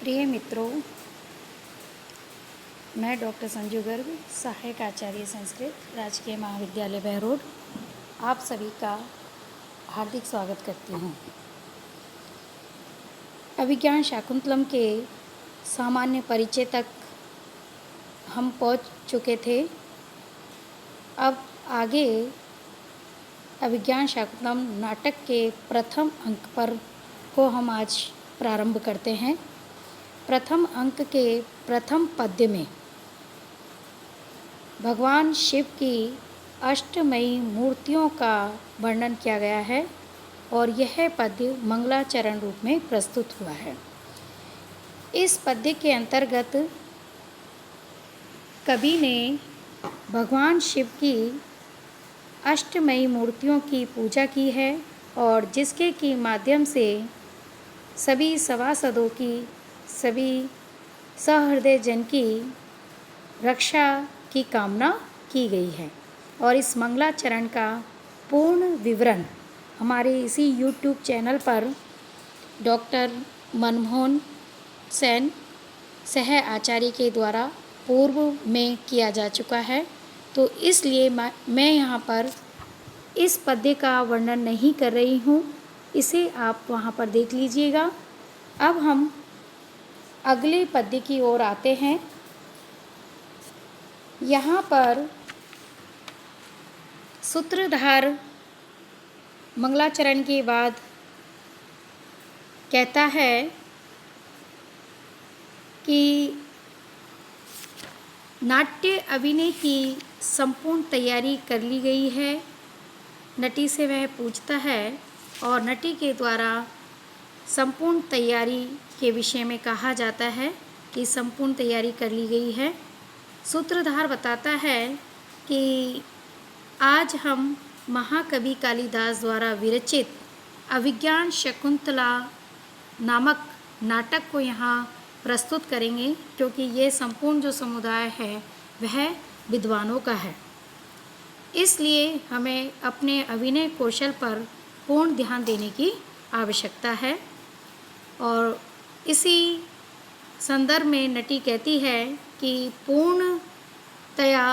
प्रिय मित्रों, मैं डॉक्टर संजू गर्ग, सहायक आचार्य संस्कृत, राजकीय महाविद्यालय बहरोड, आप सभी का हार्दिक स्वागत करती हूँ। अभिज्ञान शाकुंतलम के सामान्य परिचय तक हम पहुँच चुके थे। अब आगे अभिज्ञान शाकुंतलम नाटक के प्रथम अंक पर को हम आज प्रारंभ करते हैं। प्रथम अंक के प्रथम पद्य में भगवान शिव की अष्टमयी मूर्तियों का वर्णन किया गया है और यह पद्य मंगलाचरण रूप में प्रस्तुत हुआ है। इस पद्य के अंतर्गत कवि ने भगवान शिव की अष्टमयी मूर्तियों की पूजा की है और जिसके की माध्यम से सभी सभासदों की, सभी सहृदय जन की रक्षा की कामना की गई है। और इस मंगलाचरण का पूर्ण विवरण हमारे इसी YouTube चैनल पर डॉक्टर मनमोहन सेन सह आचार्य के द्वारा पूर्व में किया जा चुका है, तो इसलिए मैं यहाँ पर इस पद्य का वर्णन नहीं कर रही हूँ, इसे आप वहाँ पर देख लीजिएगा। अब हम अगले पद्य की ओर आते हैं। यहाँ पर सूत्रधार मंगलाचरण के बाद कहता है कि नाट्य अभिनय की संपूर्ण तैयारी कर ली गई है। नटी से वह पूछता है और नटी के द्वारा संपूर्ण तैयारी के विषय में कहा जाता है कि संपूर्ण तैयारी कर ली गई है। सूत्रधार बताता है कि आज हम महाकवि कालिदास द्वारा विरचित अभिज्ञान शकुंतला नामक नाटक को यहाँ प्रस्तुत करेंगे, क्योंकि ये संपूर्ण जो समुदाय है वह विद्वानों का है। इसलिए हमें अपने अभिनय कौशल पर पूर्ण ध्यान देने की आवश्यकता है। और इसी संदर्भ में नटी कहती है कि पूर्णतया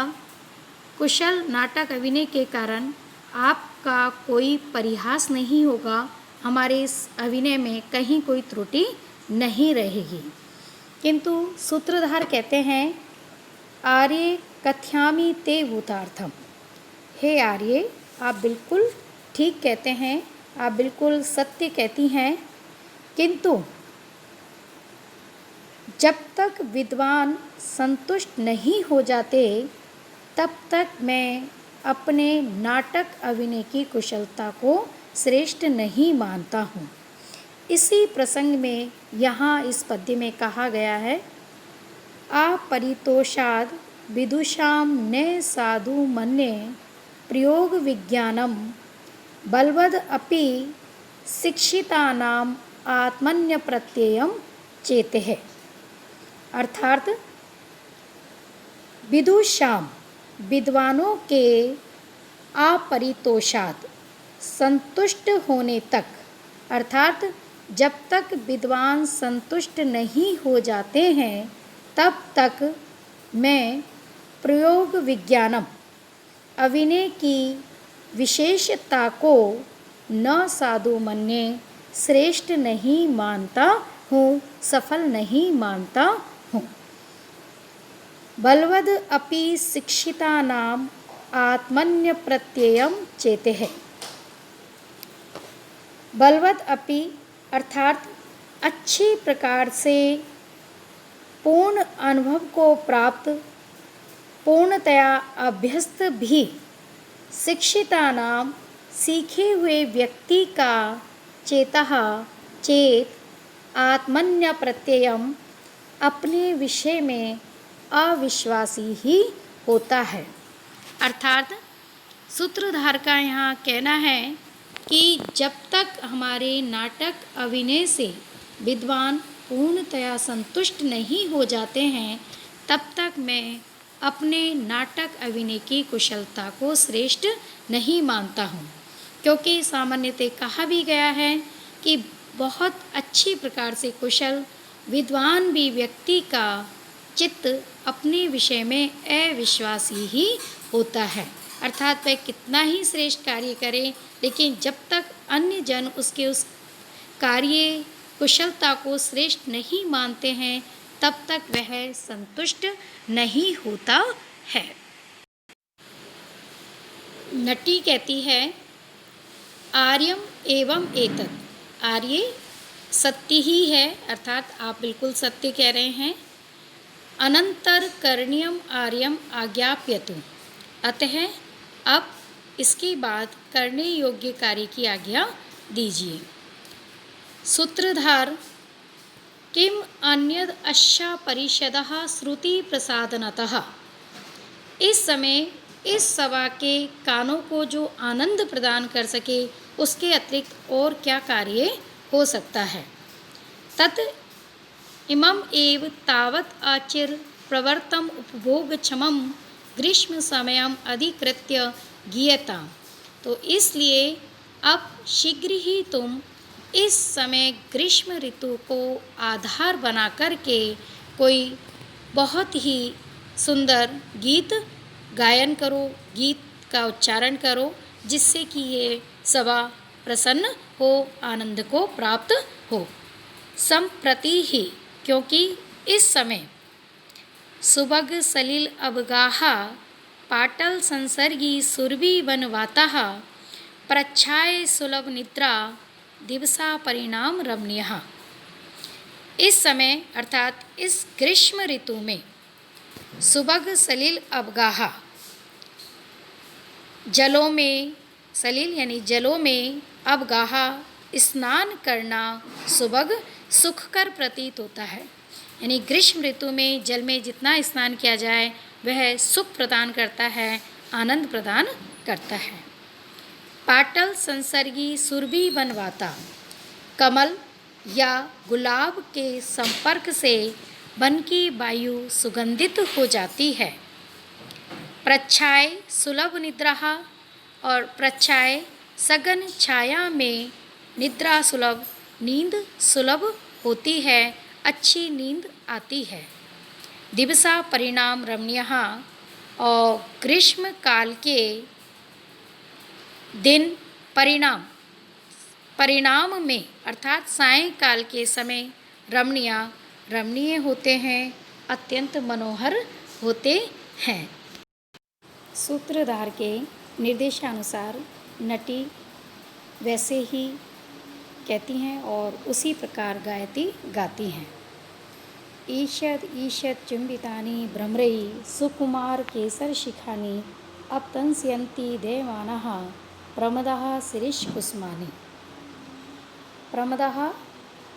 कुशल नाटक अभिनय के कारण आपका कोई परिहास नहीं होगा, हमारे इस अभिनय में कहीं कोई त्रुटि नहीं रहेगी। किंतु सूत्रधार कहते हैं, आर्य कथयामि ते भूतार्थम। हे आर्य, आप बिल्कुल ठीक कहते हैं, आप बिल्कुल सत्य कहती हैं, किंतु जब तक विद्वान संतुष्ट नहीं हो जाते तब तक मैं अपने नाटक अभिनय की कुशलता को श्रेष्ठ नहीं मानता हूँ। इसी प्रसंग में यहाँ इस पद्य में कहा गया है, अपरितोषाद विदुषाम न साधु मन्ये प्रयोग विज्ञानम बलवद अपि शिक्षितानाम आत्मन्य प्रत्ययम चेते। अर्थात विदुषाम विद्वानों के अपरितोषात संतुष्ट होने तक, अर्थात जब तक विद्वान संतुष्ट नहीं हो जाते हैं तब तक मैं प्रयोग विज्ञानम अभिनय की विशेषता को न साधु मन्ये श्रेष्ठ नहीं मानता हूँ, सफल नहीं मानता हूँ। बलवद अपि शिक्षितानाम आत्मन्य प्रत्ययम चेते है। बलवद अपि अर्थात अच्छी प्रकार से पूर्ण अनुभव को प्राप्त, पूर्णतया अभ्यस्त भी शिक्षितानाम सीखे हुए व्यक्ति का चेतः चेत आत्मन्य प्रत्ययम अपने विषय में अविश्वासी ही होता है। अर्थात सूत्रधार का यहाँ कहना है कि जब तक हमारे नाटक अभिनय से विद्वान पूर्णतया संतुष्ट नहीं हो जाते हैं तब तक मैं अपने नाटक अभिनय की कुशलता को श्रेष्ठ नहीं मानता हूँ, क्योंकि सामान्यतः कहा भी गया है कि बहुत अच्छी प्रकार से कुशल विद्वान भी व्यक्ति का चित्त अपने विषय में अविश्वासी ही होता है। अर्थात वह कितना ही श्रेष्ठ कार्य करे, लेकिन जब तक अन्य जन उसके उस कार्य कुशलता को श्रेष्ठ नहीं मानते हैं, तब तक वह संतुष्ट नहीं होता है। नटी कहती है, आर्यम एवं एतत्। आर्य सत्य ही है, अर्थात आप बिल्कुल सत्य कह रहे हैं। अनंतर करणीयम आर्यम आज्ञाप्यतु। अतः अब इसके बाद करने योग्य कार्य की आज्ञा दीजिए। सूत्रधार, किम अन्यद अश्या परिषदः श्रुति प्रसादनतः। इस समय इस सभा के कानों को जो आनंद प्रदान कर सके, उसके अतिरिक्त और क्या कार्य हो सकता है। तत् इमम एव तावत् आचिर प्रवर्तम उपभोगक्षमम ग्रीष्म समयम अधिकृत्य गीयताम। तो इसलिए अब शीघ्र ही तुम इस समय ग्रीष्म ऋतु को आधार बना करके कोई बहुत ही सुंदर गीत गायन करो, गीत का उच्चारण करो, जिससे कि ये सभा प्रसन्न हो, आनंद को प्राप्त हो। संप्रति ही, क्योंकि इस समय सुभग सलिल अवगाहा पाटल संसर्गी सुरभि वनवाताः प्रच्छाय सुलभ निद्रा दिवसा परिणाम रमणीयः। इस समय अर्थात इस ग्रीष्म ऋतु में सुभग सलिल अवगाहा, जलों में, सलिल यानी जलों में, अवगाहा स्नान करना सुभग सुखकर प्रतीत होता है। यानी ग्रीष्म ऋतु में जल में जितना स्नान किया जाए वह सुख प्रदान करता है, आनंद प्रदान करता है। पाटल संसर्गी सुरभि वनवाता। कमल या गुलाब के संपर्क से वन की वायु सुगंधित हो जाती है। प्रच्छाय सुलभ निद्रा, और प्रच्छाय सघन छाया में निद्रा सुलभ, नींद सुलभ होती है, अच्छी नींद आती है। दिवसा परिणाम रमणीयः, और ग्रीष्म काल के दिन परिणाम में अर्थात सायंकाल के समय रमणीय होते हैं, अत्यंत मनोहर होते हैं। सूत्रधार के निर्देशानुसार नटी वैसे ही कहती हैं और उसी प्रकार गाती हैं। ईषद ईषद चुंबितानि भ्रमरैः सुकुमार केसर शिखानि अपतंस्यन्ति देवानाः प्रमदः शिरीष कुसुमानि। प्रमदः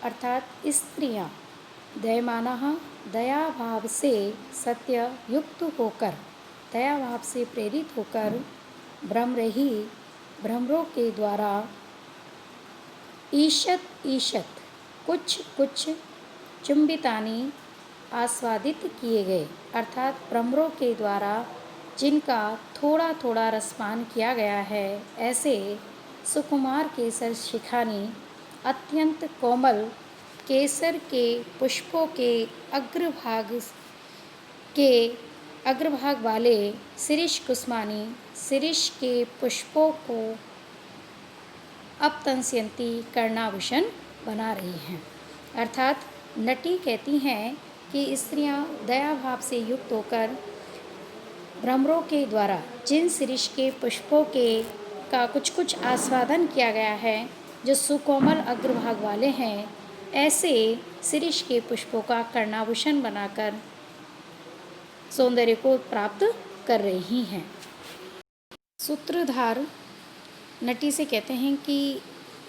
अर्थात स्त्रियाँ, दयमानः दया भाव से सत्य युक्त होकर, दया भाव से प्रेरित होकर, भ्रमरैः भ्रमरों के द्वारा, ईषत ईषत कुछ कुछ, चुंबितानी आस्वादित किए गए, अर्थात भ्रमरों के द्वारा जिनका थोड़ा थोड़ा रसपान किया गया है, ऐसे सुकुमार केसर शिखानी अत्यंत कोमल केसर के पुष्पों के अग्रभाग वाले शिरीष कुसुमानी, शिरीष के पुष्पों को अपतंस्यन्ति कर्णाभूषण बना रही हैं। अर्थात नटी कहती हैं कि स्त्रियां दया भाव से युक्त होकर भ्रमरों के द्वारा जिन शिरीष के पुष्पों का कुछ कुछ आस्वादन किया गया है, जो सुकोमल अग्रभाग वाले हैं, ऐसे शिरीष के पुष्पों का कर्णाभूषण बनाकर सौंदर्य को प्राप्त कर रही हैं। सूत्रधार नटी से कहते हैं कि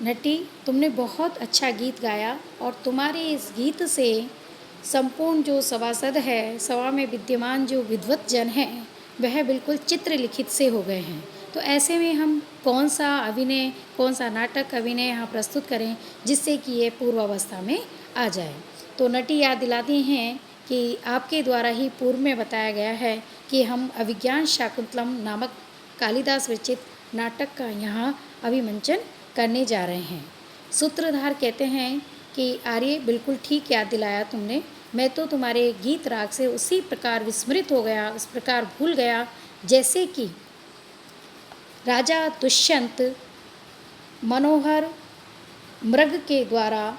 नटी, तुमने बहुत अच्छा गीत गाया और तुम्हारे इस गीत से संपूर्ण जो सभासद है, सभा में विद्यमान जो विद्वत जन हैं, वह बिल्कुल चित्र लिखित से हो गए हैं। तो ऐसे में हम कौन सा नाटक अभिनय यहाँ प्रस्तुत करें जिससे कि ये पूर्वावस्था में आ जाए। तो नटी याद दिलाती हैं कि आपके द्वारा ही पूर्व में बताया गया है कि हम अभिज्ञान शाकुंतलम नामक कालिदास विरचित नाटक का यहाँ अभिमंचन करने जा रहे हैं। सूत्रधार कहते हैं कि आर्य बिल्कुल ठीक याद दिलाया तुमने, मैं तो तुम्हारे गीत राग से उसी प्रकार विस्मृत हो गया, उस प्रकार भूल गया जैसे कि राजा दुष्यंत मनोहर मृग के द्वारा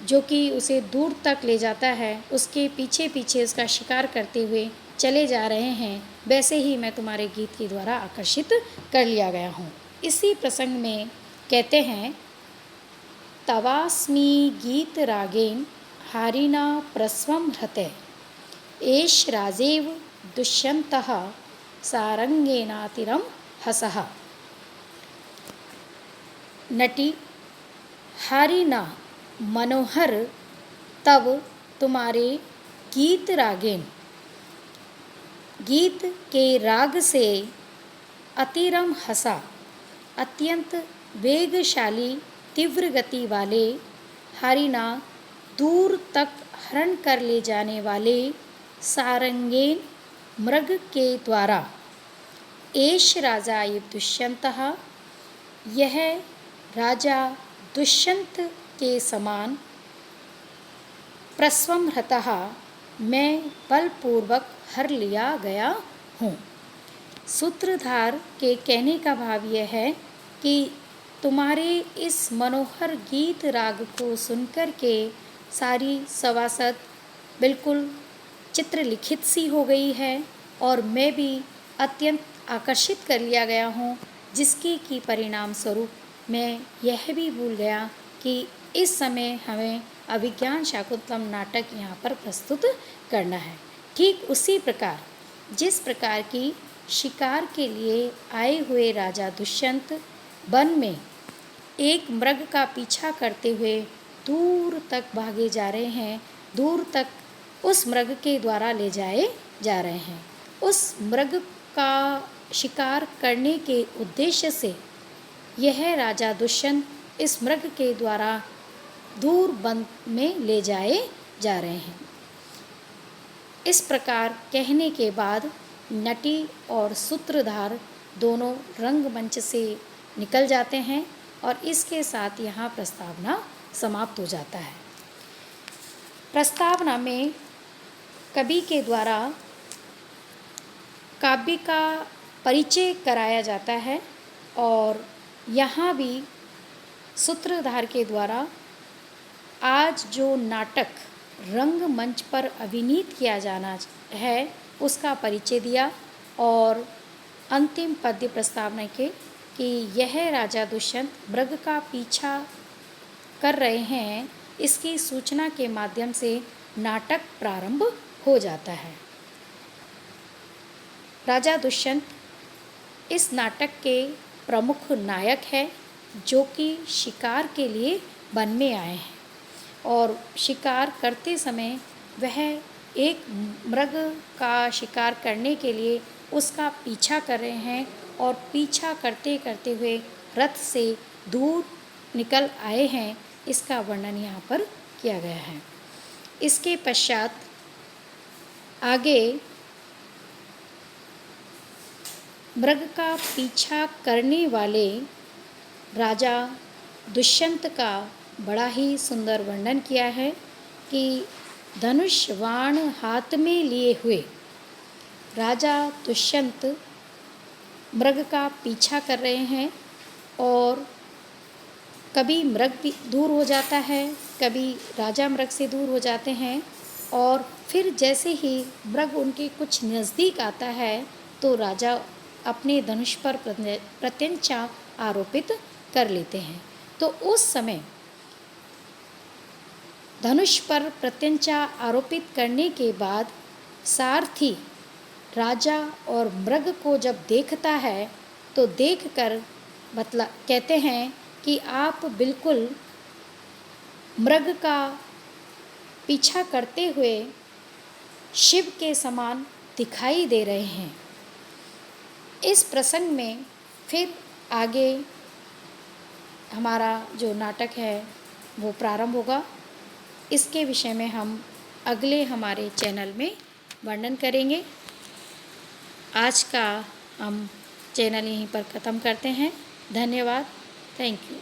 जो कि उसे दूर तक ले जाता है, उसके पीछे पीछे उसका शिकार करते हुए चले जा रहे हैं, वैसे ही मैं तुम्हारे गीत के द्वारा आकर्षित कर लिया गया हूँ। इसी प्रसंग में कहते हैं, तवास्मी गीत रागेन हारिना प्रस्वम हृते एष राजेव दुष्यंतः सारंगेनातिरम हसः। नटी, हारिना मनोहर तब तुम्हारे गीत रागेन, गीत के राग से अतिरम हसा, अत्यंत वेगशाली तीव्र गति वाले, हारिना दूर तक हरण कर ले जाने वाले, सारंगेन मृग के द्वारा, एष राजा दुष्यंतः यह राजा दुष्यंत के समान, प्रस्वमहृतः मैं बलपूर्वक हर लिया गया हूँ। सूत्रधार के कहने का भाव यह है कि तुम्हारे इस मनोहर गीत राग को सुनकर के सारी सभासद बिल्कुल चित्रलिखित सी हो गई है और मैं भी अत्यंत आकर्षित कर लिया गया हूँ, जिसके की परिणाम स्वरूप मैं यह भी भूल गया कि इस समय हमें अभिज्ञान शाकुंतलम नाटक यहाँ पर प्रस्तुत करना है। ठीक उसी प्रकार जिस प्रकार की शिकार के लिए आए हुए राजा दुष्यंत वन में एक मृग का पीछा करते हुए दूर तक भागे जा रहे हैं, दूर तक उस मृग के द्वारा ले जाए जा रहे हैं। उस मृग का शिकार करने के उद्देश्य से यह राजा दुष्यंत इस मृग के द्वारा दूर वन में ले जाए जा रहे हैं। इस प्रकार कहने के बाद नटी और सूत्रधार दोनों रंगमंच से निकल जाते हैं और इसके साथ यहाँ प्रस्तावना समाप्त हो जाता है। प्रस्तावना में कवि के द्वारा काव्य का परिचय कराया जाता है और यहाँ भी सूत्रधार के द्वारा आज जो नाटक रंगमंच पर अभिनीत किया जाना है उसका परिचय दिया और अंतिम पद्य प्रस्तावना के कि यह राजा दुष्यंत मृग का पीछा कर रहे हैं, इसकी सूचना के माध्यम से नाटक प्रारंभ हो जाता है। राजा दुष्यंत इस नाटक के प्रमुख नायक है जो कि शिकार के लिए वन में आए हैं और शिकार करते समय वह एक मृग का शिकार करने के लिए उसका पीछा कर रहे हैं और पीछा करते करते हुए रथ से दूर निकल आए हैं, इसका वर्णन यहाँ पर किया गया है। इसके पश्चात आगे मृग का पीछा करने वाले राजा दुष्यंत का बड़ा ही सुंदर वर्णन किया है कि धनुष बाण हाथ में लिए हुए राजा दुष्यंत मृग का पीछा कर रहे हैं और कभी मृग भी दूर हो जाता है, कभी राजा मृग से दूर हो जाते हैं और फिर जैसे ही मृग उनके कुछ नज़दीक आता है तो राजा अपने धनुष पर प्रत्यंचा आरोपित कर लेते हैं। तो उस समय धनुष पर प्रत्यंचा आरोपित करने के बाद सारथी राजा और मृग को जब देखता है तो देखकर कहते हैं कि आप बिल्कुल मृग का पीछा करते हुए शिव के समान दिखाई दे रहे हैं। इस प्रसंग में फिर आगे हमारा जो नाटक है वो प्रारंभ होगा। इसके विषय में हम अगले हमारे चैनल में वर्णन करेंगे। आज का हम चैनल यहीं पर ख़त्म करते हैं। धन्यवाद। Thank you.